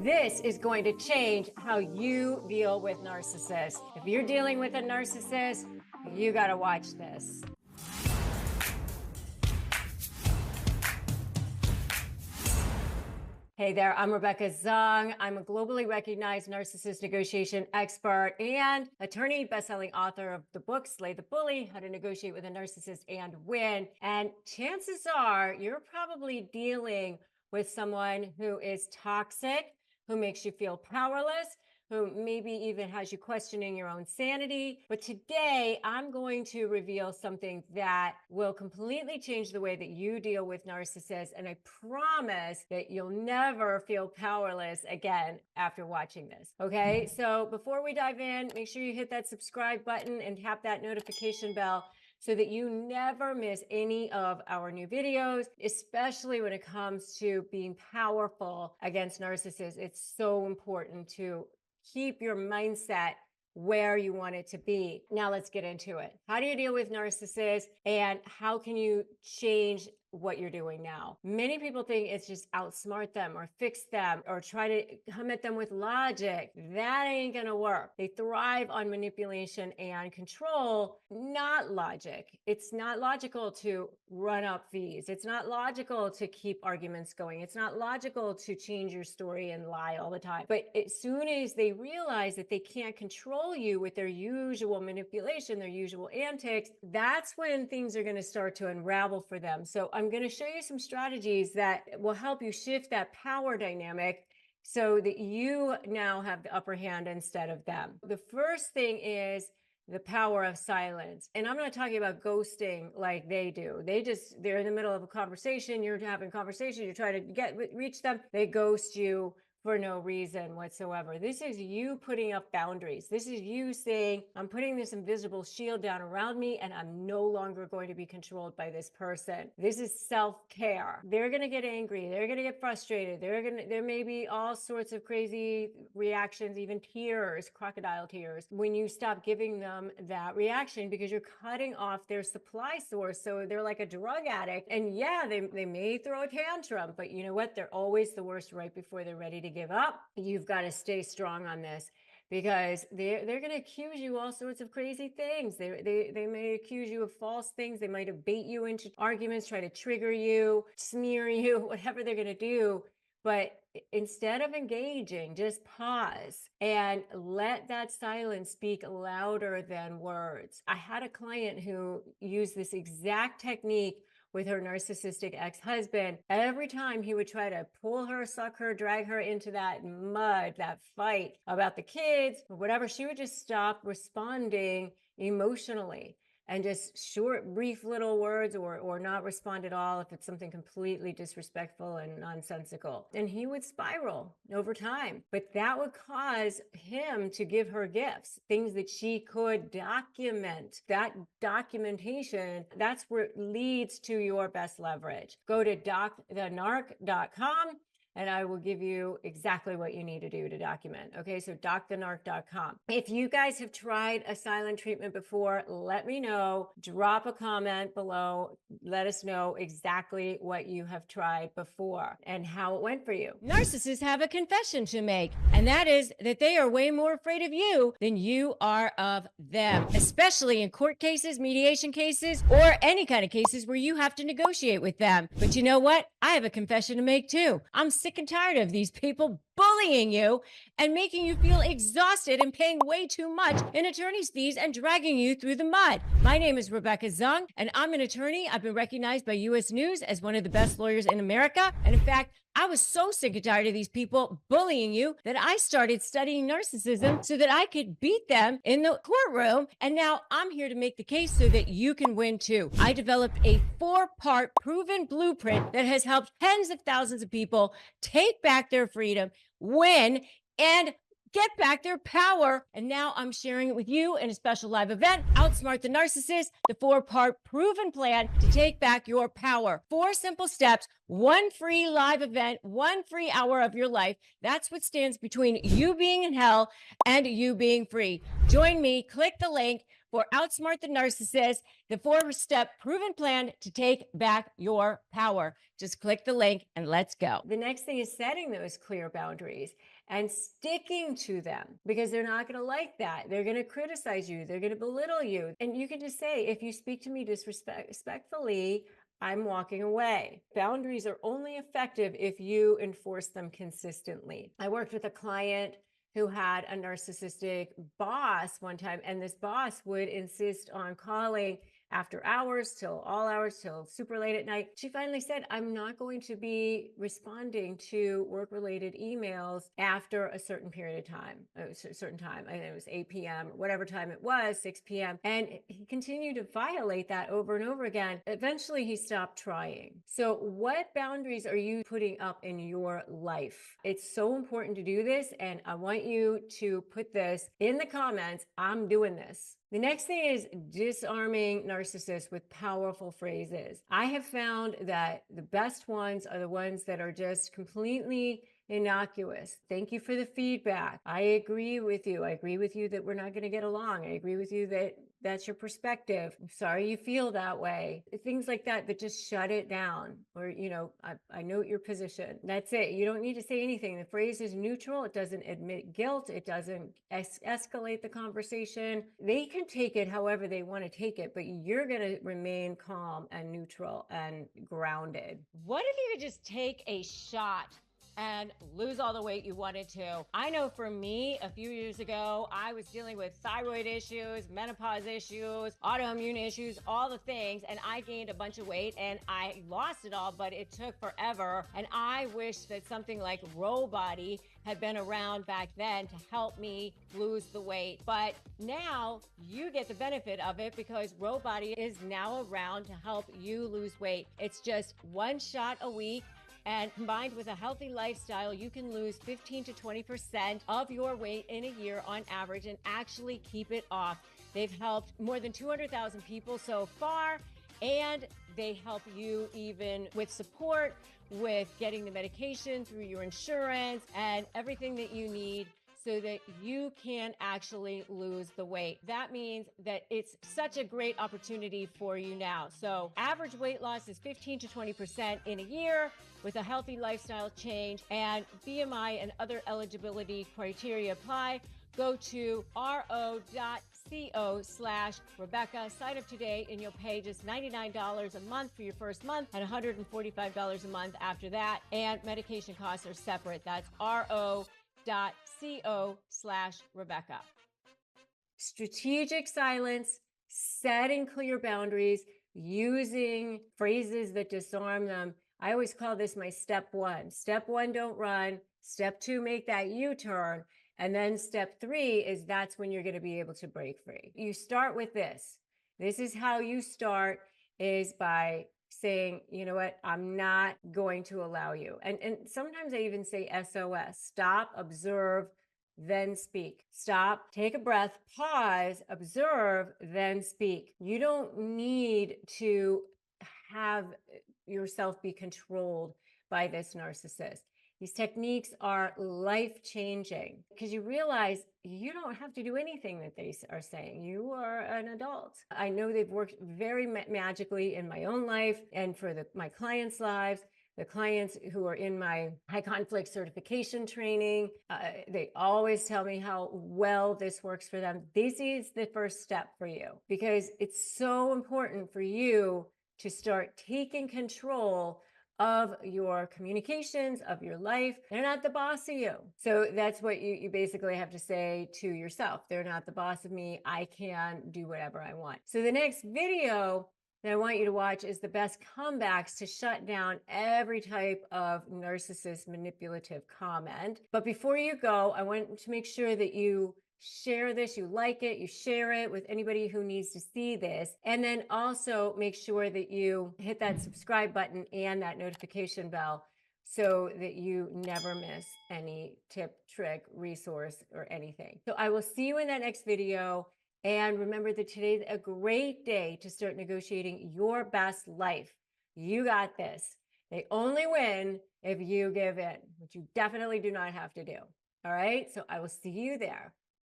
This is going to change how you deal with narcissists. If you're dealing with a narcissist, you got to watch this. Hey there, I'm Rebecca Zung. I'm a globally recognized narcissist negotiation expert and attorney, best-selling author of the book, Slay the Bully, How to Negotiate with a Narcissist and Win. And chances are you're probably dealing with someone who is toxic, who makes you feel powerless, who maybe even has you questioning your own sanity. But today, I'm going to reveal something that will completely change the way that you deal with narcissists. And I promise that you'll never feel powerless again after watching this. Okay, so before we dive in, make sure you hit that subscribe button and tap that notification bell so that you never miss any of our new videos, especially when it comes to being powerful against narcissists. It's so important to keep your mindset where you want it to be. Now let's get into it. How do you deal with narcissists and how can you change what you're doing now? Many people think it's just outsmart them or fix them or try to come at them with logic. That ain't gonna work. They thrive on manipulation and control, not logic. It's not logical to run up fees. It's not logical to keep arguments going. It's not logical to change your story and lie all the time. But as soon as they realize that they can't control you with their usual manipulation, their usual antics, that's when things are gonna start to unravel for them. So I'm going to show you some strategies that will help you shift that power dynamic so that you now have the upper hand instead of them. The first thing is the power of silence. And I'm not talking about ghosting like they do. They're in the middle of a conversation. You're having a conversation. You're trying to reach them. They ghost you for no reason whatsoever. This is you putting up boundaries. This is you saying, I'm putting this invisible shield down around me and I'm no longer going to be controlled by this person. This is self-care. They're gonna get angry. They're gonna get frustrated. There may be all sorts of crazy reactions, even tears, crocodile tears, when you stop giving them that reaction because you're cutting off their supply source. So they're like a drug addict. And yeah, they may throw a tantrum, but you know what? They're always the worst right before they're ready to give up. You've got to stay strong on this because they're going to accuse you all sorts of crazy things. They may accuse you of false things. They might bait you into arguments, try to trigger you, smear you, whatever they're going to do. But instead of engaging, just pause and let that silence speak louder than words. I had a client who used this exact technique with her narcissistic ex-husband. Every time he would try to pull her, suck her, drag her into that mud, that fight about the kids or whatever, she would just stop responding emotionally and just short, brief little words or not respond at all if it's something completely disrespectful and nonsensical. And he would spiral over time. But that would cause him to give her gifts, things that she could document. That documentation, that's where it leads to your best leverage. Go to docthenarc.com and I will give you exactly what you need to do to document. Okay, so docthenarc.com. If you guys have tried a silent treatment before, let me know. Drop a comment below. Let us know exactly what you have tried before and how it went for you. Narcissists have a confession to make, and that is that they are way more afraid of you than you are of them, especially in court cases, mediation cases, or any kind of cases where you have to negotiate with them. But you know what? I have a confession to make too. I'm sick and tired of these people bullying you and making you feel exhausted and paying way too much in attorney's fees and dragging you through the mud. My name is Rebecca Zung, and I'm an attorney. I've been recognized by U.S. News as one of the best lawyers in America. And in fact, I was so sick and tired of these people bullying you that I started studying narcissism so that I could beat them in the courtroom. And now I'm here to make the case so that you can win too. I developed a 4-part proven blueprint that has helped tens of thousands of people take back their freedom, win, and get back their power. And now I'm sharing it with you in a special live event, Outsmart the Narcissist, the 4-part proven plan to take back your power. 4 simple steps, 1 free live event, 1 free hour of your life. That's what stands between you being in hell and you being free. Join me, click the link for Outsmart the Narcissist, the 4-step proven plan to take back your power. Just click the link and let's go. The next thing is setting those clear boundaries and sticking to them, because they're not going to like that. They're going to criticize you. They're going to belittle you. And you can just say, if you speak to me disrespectfully, I'm walking away. Boundaries are only effective if you enforce them consistently. I worked with a client who had a narcissistic boss one time, and this boss would insist on calling after hours till all hours till super late at night. She finally said, I'm not going to be responding to work-related emails after a certain period of time, a certain time. I think it was 8 p.m., whatever time it was, 6 p.m. And he continued to violate that over and over again. Eventually, he stopped trying. So what boundaries are you putting up in your life? It's so important to do this, and I want you to put this in the comments. I'm doing this. The next thing is disarming narcissists with powerful phrases. I have found that the best ones are the ones that are just completely innocuous. Thank you for the feedback. I agree with you. I agree with you that we're not going to get along. I agree with you that that's your perspective. I'm sorry you feel that way. Things like that that just shut it down. Or, I note your position. That's it. You don't need to say anything. The phrase is neutral. It doesn't admit guilt. It doesn't escalate the conversation. They can take it however they want to take it, but you're going to remain calm and neutral and grounded. What if you could just take a shot and lose all the weight you wanted to? I know for me, a few years ago, I was dealing with thyroid issues, menopause issues, autoimmune issues, all the things, and I gained a bunch of weight and I lost it all, but it took forever. And I wish that something like Robody had been around back then to help me lose the weight. But now you get the benefit of it because Robody is now around to help you lose weight. It's just one shot a week. And combined with a healthy lifestyle, you can lose 15 to 20% of your weight in a year on average and actually keep it off. They've helped more than 200,000 people so far, and they help you even with support, with getting the medication through your insurance and everything that you need so that you can actually lose the weight. That means that it's such a great opportunity for you now. So average weight loss is 15 to 20% in a year with a healthy lifestyle change, and BMI and other eligibility criteria apply. Go to ro.co/Rebecca. Sign up today and you'll pay just $99 a month for your first month and $145 a month after that. And medication costs are separate. That's ro.co/Rebecca. Strategic silence, setting clear boundaries, using phrases that disarm them. I always call this my step one. Step one, don't run. Step two, make that U-turn. And then step three is that's when you're going to be able to break free. You start with this. This is how you start, is by saying, you know what, I'm not going to allow you. And sometimes I even say SOS, stop, observe, then speak. Stop, take a breath, pause, observe, then speak. You don't need to have yourself be controlled by this narcissist. These techniques are life-changing because you realize you don't have to do anything that they are saying. You are an adult. I know they've worked very magically in my own life and for my clients' lives. The clients who are in my high conflict certification training, they always tell me how well this works for them. This is the first step for you because it's so important for you to start taking control of your communications, of your life. They're not the boss of you. So that's what you basically have to say to yourself. They're not the boss of me. I can do whatever I want. So the next video that I want you to watch is the best comebacks to shut down every type of narcissist manipulative comment. But before you go, I want to make sure that you share this, you like it, you share it with anybody who needs to see this. And then also make sure that you hit that subscribe button and that notification bell so that you never miss any tip, trick, resource, or anything. So I will see you in that next video. And remember that today's a great day to start negotiating your best life. You got this. They only win if you give in, which you definitely do not have to do. All right. So I will see you there.